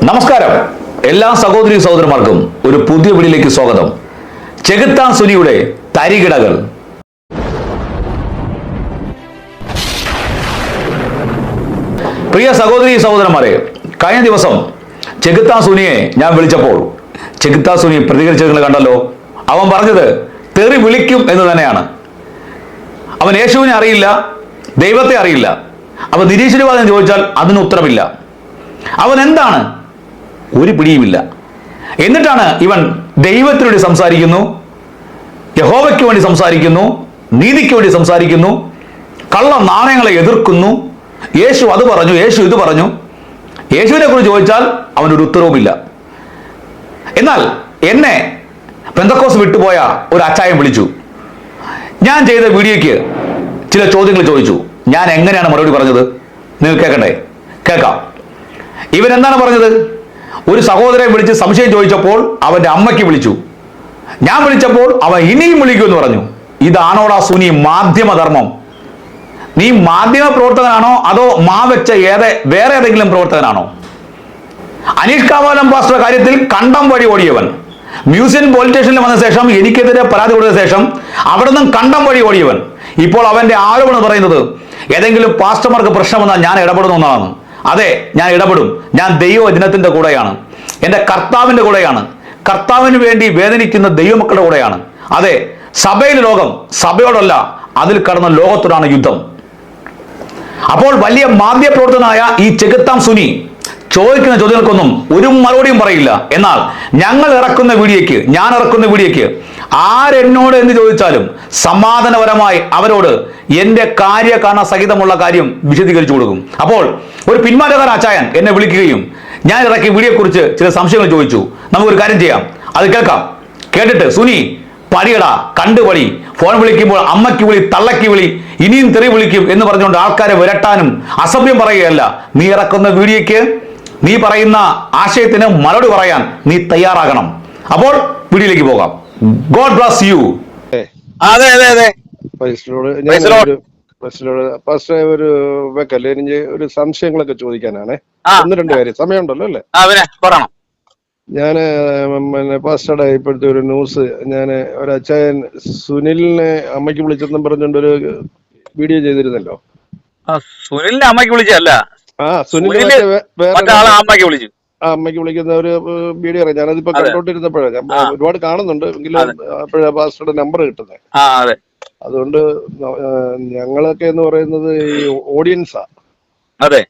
നമസ്കാരം. എല്ലാ സഹോദരി സഹോദരന്മാർക്കും ഒരു പുതിയ വീഡിയോയിലേക്ക് സ്വാഗതം. ചെകുത്താൻ സുനിയുടെ തരികിടകൾ. പ്രിയ സഹോദരി സഹോദരന്മാരെ, കഴിഞ്ഞ ദിവസം ചെകുത്താൻ സുനിയെ ഞാൻ വിളിച്ചപ്പോൾ ചെകുത്താൻ സുനി പ്രതികരിച്ചത് കണ്ടല്ലോ. അവൻ പറഞ്ഞത് തെറി വിളിക്കും എന്ന് തന്നെയാണ്. അവൻ യേശുവിനെ അറിയില്ല, ദൈവത്തെ അറിയില്ല. അവൻ നിരീശ്വരവാദം ചോദിച്ചാൽ അതിന് ഉത്തരമില്ല. അവൻ എന്താണ് ഒരു പിടിയുമില്ല. എന്നിട്ടാണ് ഇവൻ ദൈവത്തിനു വേണ്ടി സംസാരിക്കുന്നു, യഹോവയ്ക്ക് വേണ്ടി സംസാരിക്കുന്നു, നീതിക്ക് വേണ്ടി സംസാരിക്കുന്നു, കള്ള നാണയങ്ങളെ എതിർക്കുന്നു. യേശു അത് പറഞ്ഞു, യേശു ഇത് പറഞ്ഞു. യേശുവിനെ കുറിച്ച് ചോദിച്ചാൽ അവനൊരു ഉത്തരവുമില്ല. എന്നാൽ എന്നെ പെന്തക്കോസ് വിട്ടുപോയ ഒരു അച്ചായൻ വിളിച്ചു. ഞാൻ ചെയ്ത വീഡിയോയ്ക്ക് ചില ചോദ്യങ്ങൾ ചോദിച്ചു. ഞാൻ എങ്ങനെയാണ് മറുപടി പറഞ്ഞത് നിങ്ങൾ കേൾക്കണ്ടേ? കേൾക്കാം. ഇവൻ എന്താണ് പറഞ്ഞത്? ഒരു സഹോദരനെ വിളിച്ച് സംശയം ചോദിച്ചപ്പോൾ അവന്റെ അമ്മയ്ക്ക് വിളിച്ചു. ഞാൻ വിളിച്ചപ്പോൾ അവൻ ഇനിയും വിളിക്കുമെന്ന് പറഞ്ഞു. ഇതാണോടാ സുനി മാധ്യമധർമ്മം? നീ മാധ്യമ പ്രവർത്തകനാണോ അതോ വെച്ച വേറെ ഏതെങ്കിലും പ്രവർത്തകനാണോ? അനീഷ് കാവാലം പാസ്റ്റർ കാര്യത്തിൽ കണ്ടം വഴി ഓടിയവൻ, മ്യൂസിയം പോലീസ് സ്റ്റേഷനിൽ വന്ന ശേഷം എനിക്കെതിരെ പരാതി കൊടുത്ത ശേഷം അവിടെ നിന്നും കണ്ടം വഴി ഓടിയവൻ ഇപ്പോൾ അവന്റെ ആരോപണം പറയുന്നത് ഏതെങ്കിലും പാസ്റ്റർമാർക്ക് പ്രശ്നം വന്നാൽ ഞാൻ ഇടപെടുന്ന ഒന്നാണ്. അതെ, ഞാൻ ഇടപെടും. ഞാൻ ദൈവവചനത്തിന്റെ കൂടെയാണ്, എൻ്റെ കർത്താവിന്റെ കൂടെയാണ്, കർത്താവിന് വേണ്ടി വേദനിക്കുന്ന ദൈവമക്കളുടെ കൂടെയാണ്. അതെ, സഭയിലെ ലോകം സഭയോടല്ല, അതിൽ കടന്ന ലോകത്തോടാണ് യുദ്ധം. അപ്പോൾ വലിയ മാധ്യമപ്രവർത്തകനായ ഈ ചെകുത്താൻ സുനി ചോദിക്കുന്ന ചോദ്യങ്ങൾക്കൊന്നും ഒരു മറുപടിയും പറയില്ല. എന്നാൽ ഞാൻ ഇറക്കുന്ന വീഡിയോയ്ക്ക് ആരെന്നോട് എന്ന് ചോദിച്ചാലും സമാധാനപരമായി അവരോട് എന്റെ കാര്യകാരണ സഹിതമുള്ള കാര്യം വിശദീകരിച്ചു കൊടുക്കും. അപ്പോൾ ഒരു പിന്മാറ്റക്കാരൻ അച്ചായൻ എന്നെ വിളിക്കുകയും ഞാൻ ഇറക്കിയ വീഡിയോയെക്കുറിച്ച് ചില സംശയങ്ങൾ ചോദിച്ചു. നമുക്കൊരു കാര്യം ചെയ്യാം, അത് കേൾക്കാം. കേട്ടിട്ട് സുനി പടിയടാ, കണ്ടുപടി, ഫോൺ വിളിക്കുമ്പോൾ അമ്മയ്ക്ക് വിളി, തള്ളയ്ക്ക് വിളി, ഇനിയും തെറി വിളിക്കും എന്ന് പറഞ്ഞുകൊണ്ട് ആൾക്കാരെ വിരട്ടാനും അസഭ്യം പറയുകയല്ല. നീ ഇറക്കുന്ന വീഡിയോയ്ക്ക്, നീ പറയുന്ന ആശയത്തിന് മറുപടി പറയാൻ നീ തയ്യാറാകണം. അപ്പോൾ വീഡിയോയിലേക്ക് പോകാം. God bless you. അതെ അതെ അതെ ഒരു വെക്കല്ലേ, എനിക്ക് ഒരു സംശയങ്ങളൊക്കെ ചോദിക്കാനാണേ. ഒന്ന് രണ്ട് കാര്യം സമയമുണ്ടല്ലോ അല്ലേ? പറയണം. ഞാന് പാസ്റ്ററുടെ ഇപ്പോഴത്തെ ഒരു ന്യൂസ്, ഞാന് ഒരു അച്ചായൻ സുനിലിനെ അമ്മയ്ക്ക് വിളിച്ചെന്നും പറഞ്ഞുകൊണ്ട് ഒരു വീഡിയോ ചെയ്തിരുന്നല്ലോ. സുനിലിനെ അമ്മയ്ക്ക് വിളിച്ചല്ല, സുനിലിനെ വേറെ അമ്മയ്ക്ക് വിളിച്ചു. അമ്മയ്ക്ക് വിളിക്കുന്ന ഒരു വീഡിയോ അറിയാം. ഞാനതിപ്പോ കണ്ടോണ്ടിരുന്നപ്പോഴാണ്, ഞാൻ ഒരുപാട് കാണുന്നുണ്ട്, എങ്കിലും അപ്പോഴാ പാസ്റ്ററുടെ നമ്പർ കിട്ടുന്നത്. അതുകൊണ്ട് ഞങ്ങളൊക്കെ എന്ന് പറയുന്നത് ഈ ഓഡിയൻസാ. അതെ.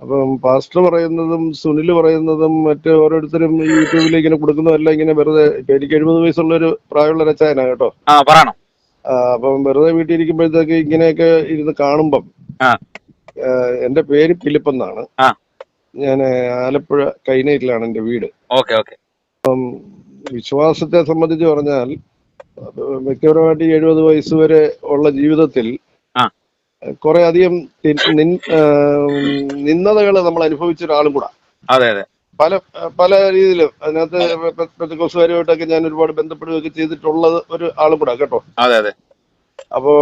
അപ്പം പാസ്റ്റർ പറയുന്നതും സുനിൽ പറയുന്നതും മറ്റ് ഓരോരുത്തരും യൂട്യൂബിൽ ഇങ്ങനെ കൊടുക്കുന്നതെല്ലാം ഇങ്ങനെ വെറുതെ, എനിക്ക് 70 വയസ്സുള്ള ഒരു പ്രായമുള്ള രചായനാ കേട്ടോ. അപ്പം വെറുതെ വീട്ടിൽ ഇരിക്കുമ്പോഴത്തേക്ക് ഇങ്ങനെയൊക്കെ ഇരുന്ന് കാണുമ്പം, എന്റെ പേര് ഫിലിപ്പ് എന്നാണ്. ഞാൻ ആലപ്പുഴ കൈനയിലാണ് എന്റെ വീട്. അപ്പം വിശ്വാസത്തെ സംബന്ധിച്ച് പറഞ്ഞാൽ വ്യക്തിപരമായിട്ട് 70 വയസ്സ് വരെ ഉള്ള ജീവിതത്തിൽ കുറെ അധികം നിന്ദതകൾ നമ്മൾ അനുഭവിച്ച ഒരാളും കൂടാ. പല പല രീതിയിലും അതിനകത്ത് പെന്തക്കോസ്തുകാരുമായിട്ടൊക്കെ ഞാൻ ഒരുപാട് ബന്ധപ്പെടുകയൊക്കെ ചെയ്തിട്ടുള്ളത് ഒരു ആളും കൂടാ കേട്ടോ. അപ്പൊ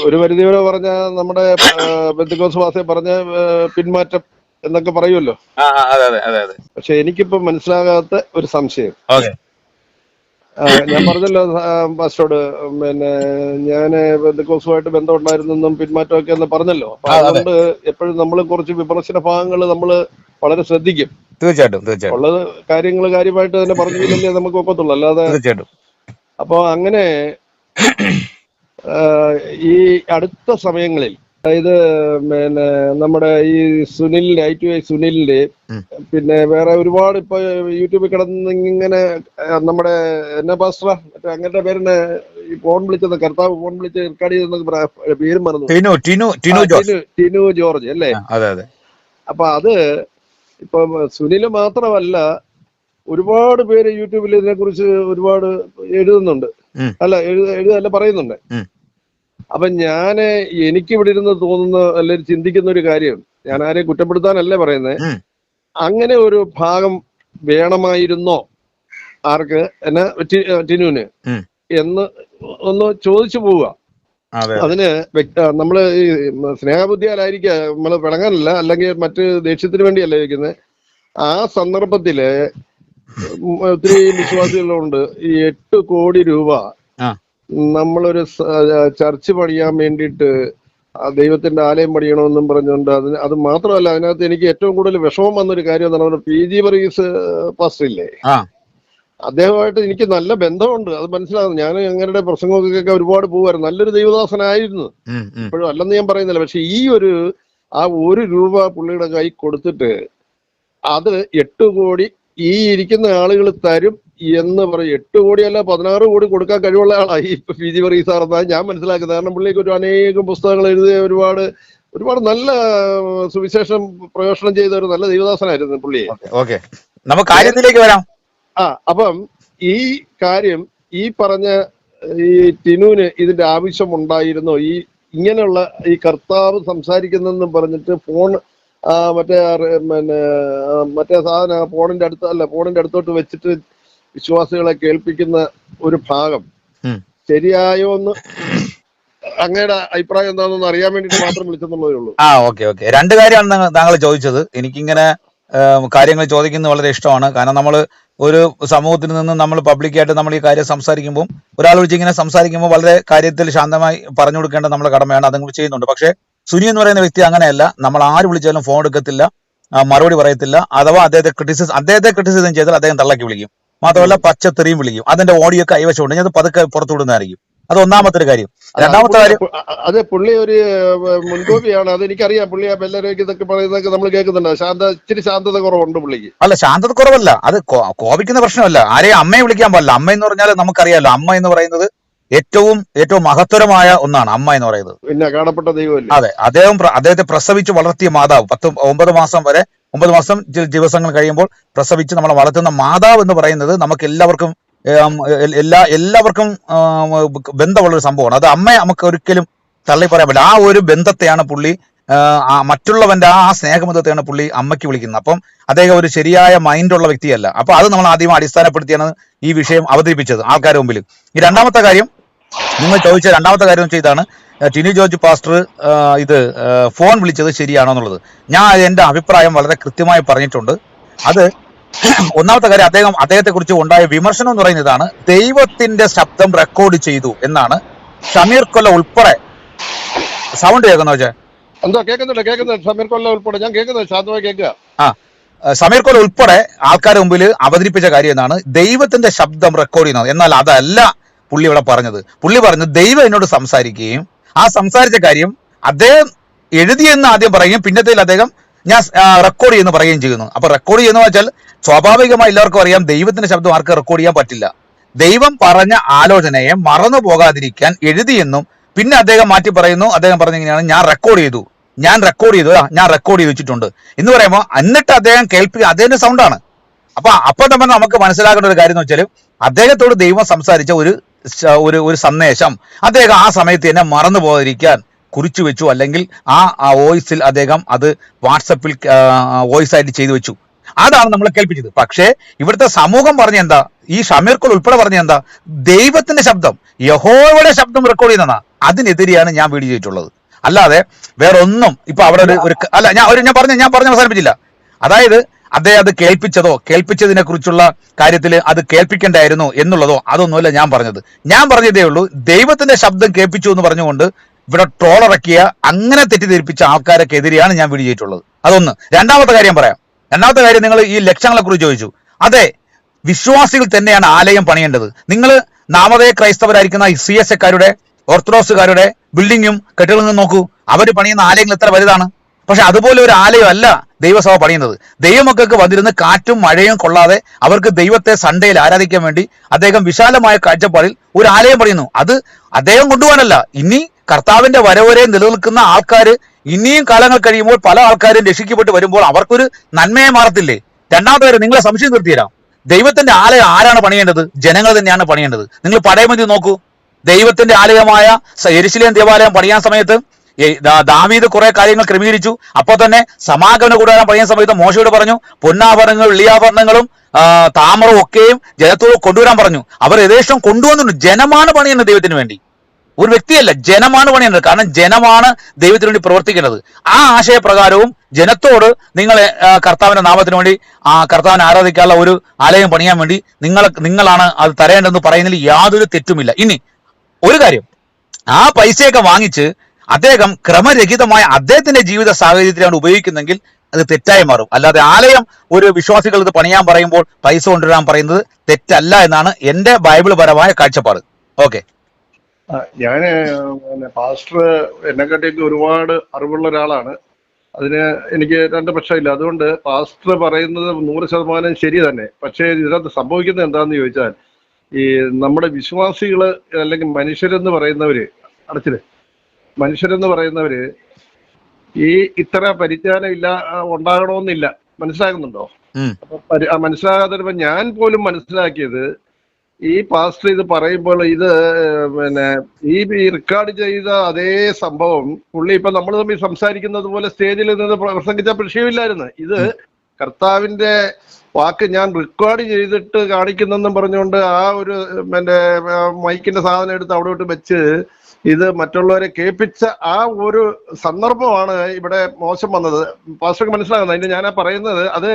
ഒരു പരിധിവരെ പറഞ്ഞ നമ്മുടെ പെന്തക്കോസ്ത് ഭാഷയെ പറഞ്ഞ പിന്മാറ്റം എന്നൊക്കെ പറയുമല്ലോ. പക്ഷെ എനിക്കിപ്പോ മനസ്സിലാകാത്ത ഒരു സംശയം, ഞാൻ പറഞ്ഞല്ലോ പാസ്റ്ററോട്, പിന്നെ ഞാന് പെന്തക്കോസ്തുമായിട്ട് ബന്ധം ഉണ്ടായിരുന്നെന്നും പിന്മാറ്റമൊക്കെ എന്ന് പറഞ്ഞല്ലോ. അപ്പൊ അതുകൊണ്ട് എപ്പോഴും നമ്മൾ കുറച്ച് വിമർശന ഭാഗങ്ങൾ നമ്മൾ വളരെ ശ്രദ്ധിക്കും. തീർച്ചയായിട്ടും ഉള്ളത് കാര്യങ്ങൾ കാര്യമായിട്ട് തന്നെ പറഞ്ഞില്ലേ നമുക്ക് ഒക്കത്തുള്ളൂ, അല്ലാതെ. അപ്പൊ അങ്ങനെ ഈ അടുത്ത സമയങ്ങളിൽ, അതായത് പിന്നെ നമ്മുടെ ഈ സുനിലിന്റെ I2I സുനിലിന്റെ പിന്നെ വേറെ ഒരുപാട് ഇപ്പൊ യൂട്യൂബിൽ കിടന്ന് ഇങ്ങനെ നമ്മുടെ എന്നാ പാസ്റ്റർ മറ്റേ അങ്ങനത്തെ പേരിനെ ഈ ഫോൺ വിളിച്ചത്, കർത്താവ് ഫോൺ വിളിച്ച് റെക്കോർഡ് ചെയ്തെന്നൊക്കെ പേരും മറന്നു, ടിനു ജോർജ് അല്ലേ? അപ്പൊ അത് ഇപ്പൊ സുനില് മാത്രമല്ല, ഒരുപാട് പേര് യൂട്യൂബിൽ ഇതിനെ കുറിച്ച് ഒരുപാട് എഴുതുന്നുണ്ട്, എഴുതല്ല പറയുന്നുണ്ട്. അപ്പൊ എനിക്ക് ഇവിടെ ഇരുന്ന് തോന്നുന്ന അല്ലെങ്കിൽ ചിന്തിക്കുന്ന ഒരു കാര്യം, ഞാൻ ആരെയും കുറ്റപ്പെടുത്താനല്ല പറയുന്നത്, അങ്ങനെ ഒരു ഭാഗം വേണമായിരുന്നോ ആർക്ക്, എന്നാ ടിനുവിന് എന്ന് ഒന്ന് ചോദിച്ചു പോവുക. അതിന് നമ്മള് ഈ സ്നേഹബുദ്ധിയാലായിരിക്കാം, നമ്മള് പിണങ്ങാനല്ല, അല്ലെങ്കിൽ മറ്റ് ദേഷ്യത്തിന് വേണ്ടിയല്ല ഇരിക്കുന്നത്. ആ സന്ദർഭത്തില് ഒത്തിരി വിശ്വാസികളുണ്ട്. ഈ 8 കോടി രൂപ നമ്മളൊരു ചർച്ച് പണിയാൻ വേണ്ടിയിട്ട് ദൈവത്തിന്റെ ആലയം പണിയണമെന്നും പറഞ്ഞുകൊണ്ട് അത് മാത്രമല്ല, അതിനകത്ത് എനിക്ക് ഏറ്റവും കൂടുതൽ വിഷമം വന്നൊരു കാര്യം എന്താണ്, നമ്മുടെ PG വർഗീസ് പാസ്റ്റർ ഇല്ലേ, അദ്ദേഹമായിട്ട് എനിക്ക് നല്ല ബന്ധമുണ്ട്. അത് മനസ്സിലാകുന്നു. ഞാൻ അങ്ങനെയുടെ പ്രസംഗമൊക്കെ ഒരുപാട് പോകുമായിരുന്നു. നല്ലൊരു ദൈവദാസനായിരുന്നു, ഇപ്പോഴും അല്ലെന്ന് ഞാൻ പറയുന്നില്ല. പക്ഷെ ഈ ആ 1 രൂപ പുള്ളിയുടെ കൈ കൊടുത്തിട്ട് അത് 8 കോടി ഈ ഇരിക്കുന്ന ആളുകൾ തരും എന്ന് പറയും. 8 കോടിയല്ല 16 കോടി കൊടുക്കാൻ കഴിവുള്ള ആളായി ഇപ്പൊ PG വർഗീസ് സാർ എന്നാണ് ഞാൻ മനസ്സിലാക്കുന്നത്. കാരണം പുള്ളിക്ക് അനേകം പുസ്തകങ്ങൾ എഴുതിയ ഒരുപാട് നല്ല സുവിശേഷം പ്രയോജനം ചെയ്ത ഒരു നല്ല ദൈവദാസനായിരുന്നു പുള്ളിയെ. നമുക്ക് കാര്യത്തിലേക്ക് വരാം. അപ്പം ഈ കാര്യം ഈ പറഞ്ഞ ഈ ടിനുവിന് ഇതിന്റെ ആവശ്യം ഉണ്ടായിരുന്നോ? ഇങ്ങനെയുള്ള ഈ കർത്താവ് സംസാരിക്കുന്നെന്നും പറഞ്ഞിട്ട് ഫോൺ മറ്റേ സാധനം ഫോണിന്റെ അടുത്തോട്ട് വെച്ചിട്ട് വിശ്വാസികളെ കേൾപ്പിക്കുന്ന ഒരു ഭാഗം ശരിയായോ എന്ന് അങ്ങയുടെ അഭിപ്രായം എന്താണെന്ന് അറിയാൻ വേണ്ടിട്ട് മാത്രം വിളിച്ചെന്നുള്ളതേ ഉള്ളൂ. ഓക്കെ. 2 കാര്യമാണ് താങ്കൾ ചോദിച്ചത്. എനിക്കിങ്ങനെ കാര്യങ്ങൾ ചോദിക്കുന്നത് വളരെ ഇഷ്ടമാണ്. കാരണം നമ്മൾ ഒരു സമൂഹത്തിൽ നിന്ന് നമ്മൾ പബ്ലിക്കായിട്ട് നമ്മൾ ഈ കാര്യം സംസാരിക്കുമ്പോൾ, ഒരാൾ വിളിച്ച് ഇങ്ങനെ സംസാരിക്കുമ്പോൾ വളരെ കാര്യത്തിൽ ശാന്തമായി പറഞ്ഞു കൊടുക്കേണ്ട നമ്മുടെ കടമയാണ്. അത് ചെയ്യുന്നുണ്ട്. പക്ഷേ സുനി എന്ന് പറയുന്ന വ്യക്തി അങ്ങനെയല്ല. നമ്മൾ ആര് വിളിച്ചാലും ഫോൺ എടുക്കത്തില്ല, മറുപടി പറയത്തില്ല. അഥവാ അദ്ദേഹത്തെ ക്രിറ്റിസിസം ചെയ്താൽ അദ്ദേഹം തള്ളക്കി വിളിക്കും. മാത്രമല്ല പച്ചത്തെറിയും വിളിക്കും. അതിന്റെ ഓഡിയോ കൈവശമുണ്ട്. ഞാൻ പതുക്കെ പുറത്തു വിടുന്നതായിരിക്കും. അത് ഒന്നാമത്തെ ഒരു കാര്യം. രണ്ടാമത്തെ കാര്യം, അതെ, പുള്ളി ഒരു മുൻകോപിയാണ്. അത് എനിക്കറിയാം. പുള്ളി ആ ബെല്ലരേക്ക് ഇതൊക്കെ പറയുന്നതൊക്കെ നമ്മൾ കേൾക്കുന്നുണ്ട്. ഇച്ചിരി ശാന്തത കുറവുണ്ട് പുള്ളിക്ക്. അല്ല, ശാന്തത കുറവല്ല, അത് കോപിക്കുന്ന പ്രശ്നമല്ല. ആരെയും അമ്മയെ വിളിക്കാൻ പാടില്ല. അമ്മ എന്ന് പറഞ്ഞാൽ നമുക്കറിയാലോ, അമ്മ എന്ന് പറയുന്നത് ഏറ്റവും മഹത്തരമായ ഒന്നാണ് അമ്മ എന്ന് പറയുന്നത്. പിന്നെ കാണപ്പെട്ട ദൈവമല്ലേ. അതെ, അദ്ദേഹത്തെ പ്രസവിച്ച് വളർത്തിയ മാതാവ് 9 മാസം വരെ 9 മാസം ദിവസങ്ങൾ കഴിയുമ്പോൾ പ്രസവിച്ച് നമ്മളെ വളർത്തുന്ന മാതാവ് എന്ന് പറയുന്നത് നമുക്ക് എല്ലാവർക്കും ബന്ധമുള്ളൊരു സംഭവമാണ്. അത് അമ്മയെ നമുക്ക് ഒരിക്കലും തള്ളി പറയാൻ പറ്റില്ല. ആ ഒരു ബന്ധത്തെയാണ് പുള്ളി, മറ്റുള്ളവന്റെ ആ സ്നേഹബന്ധത്തെയാണ് പുള്ളി അമ്മയ്ക്ക് വിളിക്കുന്നത്. അപ്പം അദ്ദേഹം ഒരു ശരിയായ മൈൻഡുള്ള വ്യക്തിയല്ല. അപ്പൊ അത് നമ്മൾ ആദ്യം അടിസ്ഥാനപ്പെടുത്തിയാണ് ഈ വിഷയം അവതരിപ്പിച്ചത് ആൾക്കാരുടെ മുമ്പിൽ. ഈ രണ്ടാമത്തെ കാര്യം, നിങ്ങൾ ചോദിച്ച രണ്ടാമത്തെ കാര്യം ഇതാണ്, ടിനി ജോർജ് പാസ്റ്റർ ഇത് ഫോൺ വിളിച്ചത് ശരിയാണോ എന്നുള്ളത്. ഞാൻ എന്റെ അഭിപ്രായം വളരെ കൃത്യമായി പറഞ്ഞിട്ടുണ്ട്. അത് ഒന്നാമത്തെ കാര്യം, അദ്ദേഹത്തെ കുറിച്ച് ഉണ്ടായ വിമർശനം എന്ന് പറയുന്നത് ഇതാണ്: ദൈവത്തിന്റെ ശബ്ദം റെക്കോർഡ് ചെയ്തു എന്നാണ് ഷമീർ കൊല്ല ഉൾപ്പെടെ. സൗണ്ട് കേൾക്കുന്ന വെച്ചാൽ സമീർ കൊല്ല ഉൾപ്പെടെ ഞാൻ കേൾക്കുന്നത് ശാന്തമായി കേൾക്കുക. സമീർ കൊല്ല ഉൾപ്പെടെ ആൾക്കാരുടെ മുമ്പിൽ അവതരിപ്പിച്ച കാര്യം എന്നാണ് ദൈവത്തിന്റെ ശബ്ദം റെക്കോർഡ് ചെയ്യുന്നത്. എന്നാൽ അതല്ല പുള്ളി ഇവിടെ പറഞ്ഞത്. പുള്ളി പറഞ്ഞത് ദൈവം എന്നോട് സംസാരിക്കുകയും ആ സംസാരിച്ച കാര്യം അദ്ദേഹം എഴുതിയെന്ന് ആദ്യം പറയുകയും പിന്നത്തേൽ അദ്ദേഹം ഞാൻ റെക്കോർഡ് ചെയ്യുന്നു പറയുകയും ചെയ്യുന്നു. അപ്പൊ റെക്കോർഡ് ചെയ്യുന്ന വെച്ചാൽ സ്വാഭാവികമായി എല്ലാവർക്കും അറിയാം, ദൈവത്തിന്റെ ശബ്ദം ആർക്ക് റെക്കോർഡ് ചെയ്യാൻ പറ്റില്ല. ദൈവം പറഞ്ഞ ആലോചനയെ മറന്നു പോകാതിരിക്കാൻ എഴുതിയെന്നും പിന്നെ അദ്ദേഹം മാറ്റി പറയുന്നു. അദ്ദേഹം പറഞ്ഞിങ്ങനെയാണ്, ഞാൻ റെക്കോർഡ് ചെയ്തു വെച്ചിട്ടുണ്ട് എന്ന് പറയുമ്പോൾ എന്നിട്ട് അദ്ദേഹം അദ്ദേഹത്തിന്റെ സൗണ്ടാണ്. അപ്പൊ തന്നെ നമുക്ക് മനസ്സിലാക്കേണ്ട ഒരു കാര്യം എന്ന് വെച്ചാൽ, അദ്ദേഹത്തോട് ദൈവം സംസാരിച്ച ഒരു സന്ദേശം അദ്ദേഹം ആ സമയത്ത് തന്നെ മറന്നു പോകാതിരിക്കാൻ കുറിച്ചു വെച്ചു, അല്ലെങ്കിൽ ആ വോയിസിൽ അദ്ദേഹം അത് വാട്സപ്പിൽ വോയിസ് ആയിട്ട് ചെയ്തു വെച്ചു. അതാണ് നമ്മളെ കേൾപ്പിച്ചത്. പക്ഷേ ഇവിടുത്തെ സമൂഹം പറഞ്ഞ എന്താ, ഈ ഷമീർ കൊൽ ഉൾപ്പെടെ പറഞ്ഞ എന്താ, ദൈവത്തിന്റെ ശബ്ദം, യഹോവയുടെ ശബ്ദം റെക്കോർഡ് ചെയ്യുന്നതാണ്. അതിനെതിരെയാണ് ഞാൻ വീഡിയോ ചെയ്തിട്ടുള്ളത്. അല്ലാതെ വേറെ ഒന്നും ഇപ്പൊ അവിടെ അല്ല, ഞാൻ പറഞ്ഞ് അവസാനിപ്പിച്ചില്ല. അതായത് അദ്ദേഹം അത് കേൾപ്പിച്ചതിനെ കുറിച്ചുള്ള കാര്യത്തിൽ അത് കേൾപ്പിക്കേണ്ടായിരുന്നു എന്നുള്ളതോ അതൊന്നുമല്ല ഞാൻ പറഞ്ഞത്. ഞാൻ പറഞ്ഞതേ ഉള്ളൂ, ദൈവത്തിന്റെ ശബ്ദം കേൾപ്പിച്ചു എന്ന് പറഞ്ഞുകൊണ്ട് ഇവിടെ ട്രോളിറക്കിയ, അങ്ങനെ തെറ്റിദ്ധരിപ്പിച്ച ആൾക്കാർക്കെതിരെയാണ് ഞാൻ വീഡിയോ ചെയ്തിട്ടുള്ളത്. അതൊന്ന്. രണ്ടാമത്തെ കാര്യം പറയാം. രണ്ടാമത്തെ കാര്യം, നിങ്ങൾ ഈ ലക്ഷങ്ങളെ കുറിച്ച് ചോദിച്ചു. അതെ, വിശ്വാസികൾ തന്നെയാണ് ആലയം പണിയേണ്ടത്. നിങ്ങൾ നാമധേയ ക്രൈസ്തവരായിരിക്കുന്ന CSAക്കാരുടെ, ഓർത്തഡോക്സുകാരുടെ ബിൽഡിങ്ങും കെട്ടിടങ്ങളും നോക്കൂ. അവർ പണിയുന്ന ആലയങ്ങൾ എത്ര വലുതാണ്. പക്ഷെ അതുപോലെ ഒരു ആലയമല്ല ദൈവസഭ പണിയുന്നത്. ദൈവമക്കൾക്ക് വന്നിരുന്ന് കാറ്റും മഴയും കൊള്ളാതെ അവർക്ക് ദൈവത്തെ സൺഡേയിൽ ആരാധിക്കാൻ വേണ്ടി അദ്ദേഹം വിശാലമായ കാഴ്ചപ്പാടിൽ ഒരു ആലയം പണിയുന്നു. അത് അദ്ദേഹം കൊണ്ടുപോകാനല്ല. ഇനി കർത്താവിന്റെ വരവരെ നിലനിൽക്കുന്ന ആൾക്കാർ ഇനിയും കാലങ്ങൾ കഴിയുമ്പോൾ പല ആൾക്കാരും രക്ഷിക്കപ്പെട്ട് വരുമ്പോൾ അവർക്കൊരു നന്മയെ മാറത്തില്ലേ. രണ്ടാമത്തെ കാര്യം, നിങ്ങളെ സംശയം തീർത്തിരാം. ദൈവത്തിന്റെ ആലയം ആരാണ് പണിയേണ്ടത്? ജനങ്ങൾ തന്നെയാണ് പണിയേണ്ടത്. നിങ്ങൾ പടയമതി നോക്കൂ. ദൈവത്തിന്റെ ആലയമായ യെരുശലേം ദേവാലയം പണിയാൻ സമയത്ത് ദാവീദ് കുറെ കാര്യങ്ങൾ ക്രമീകരിച്ചു. അപ്പൊ തന്നെ സമാഗമന കൂടാരം പണിയാൻ സമയത്ത് മോശയോട് പറഞ്ഞു, പൊന്നാഭരണങ്ങളും വെള്ളിയാഭരണങ്ങളും താമരവും ഒക്കെയും ജനത്തോട് കൊണ്ടുവരാൻ പറഞ്ഞു. അവർ യഥേഷ്ടം കൊണ്ടുവന്നിട്ടുണ്ട്. ജനമാണ് പണിയുന്നത് ദൈവത്തിന് വേണ്ടി. ഒരു വ്യക്തിയല്ല, ജനമാണ് പണിയുന്നത്. കാരണം ജനമാണ് ദൈവത്തിന് വേണ്ടി പ്രവർത്തിക്കുന്നത്. ആ ആശയപ്രകാരവും ജനത്തോട് നിങ്ങൾ കർത്താവിന്റെ നാമത്തിന് വേണ്ടി കർത്താവിനെ ആരാധിക്കാനുള്ള ഒരു ആലയം പണിയാൻ വേണ്ടി നിങ്ങളാണ് അത് തരേണ്ടതെന്ന് പറയുന്നതിൽ യാതൊരു തെറ്റുമില്ല. ഇനി ഒരു കാര്യം, ആ പൈസയൊക്കെ വാങ്ങിച്ച് അദ്ദേഹം ക്രമരഹിതമായ അദ്ദേഹത്തിന്റെ ജീവിത സാഹചര്യത്തിലാണ് ഉപയോഗിക്കുന്നെങ്കിൽ അത് തെറ്റായി മാറും. അല്ലാതെ ആലയം ഒരു വിശ്വാസികൾ ഇത് പണിയാൻ പറയുമ്പോൾ പൈസ കൊണ്ടുവരാൻ പറയുന്നത് തെറ്റല്ല എന്നാണ് എന്റെ ബൈബിൾ പരമായ കാഴ്ചപ്പാട്. ഓക്കെ. ഞാന് പാസ്റ്റർ എന്നെക്കാട്ടിയൊക്കെ ഒരുപാട് അറിവുള്ള ഒരാളാണ്. അതിന് എനിക്ക് രണ്ട് പക്ഷമില്ല. അതുകൊണ്ട് പാസ്റ്റർ പറയുന്നത് 100% ശരി തന്നെ. പക്ഷേ ഇതിനകത്ത് സംഭവിക്കുന്നത് എന്താണെന്ന് ചോദിച്ചാൽ, ഈ നമ്മുടെ വിശ്വാസികള് അല്ലെങ്കിൽ മനുഷ്യരെന്ന് പറയുന്നവര് ഈ ഇത്ര പരിജ്ഞാനം ഇല്ല ഉണ്ടാകണമെന്നില്ല. മനസ്സിലാകുന്നുണ്ടോ? അപ്പൊ മനസ്സിലാകാതെ വരുമ്പോ ഞാൻ പോലും മനസ്സിലാക്കിയത്, ഈ പാസ്റ്റർ ഇത് പറയുമ്പോൾ ഇത് ഈ റെക്കോർഡ് ചെയ്ത അതേ സംഭവം പുള്ളി ഇപ്പൊ നമ്മൾ തമ്മിൽ സംസാരിക്കുന്നത് പോലെ സ്റ്റേജിൽ നിന്ന് പ്രസംഗിച്ച വിഷയമില്ലായിരുന്നു. ഇത് കർത്താവിന്റെ വാക്ക് ഞാൻ റെക്കോർഡ് ചെയ്തിട്ട് കാണിക്കുന്നെന്നും പറഞ്ഞുകൊണ്ട് ആ ഒരു മൈക്കിന്റെ സാധനം എടുത്ത് അവിടെ വിട്ട് വെച്ച് ഇത് മറ്റുള്ളവരെ കേൾപ്പിച്ച ആ ഒരു സന്ദർഭമാണ് ഇവിടെ മോശം വന്നത്. പാസ്റ്റർക്ക് മനസ്സിലാകുന്നത്. അതിന് ഞാനാ പറയുന്നത്, അത്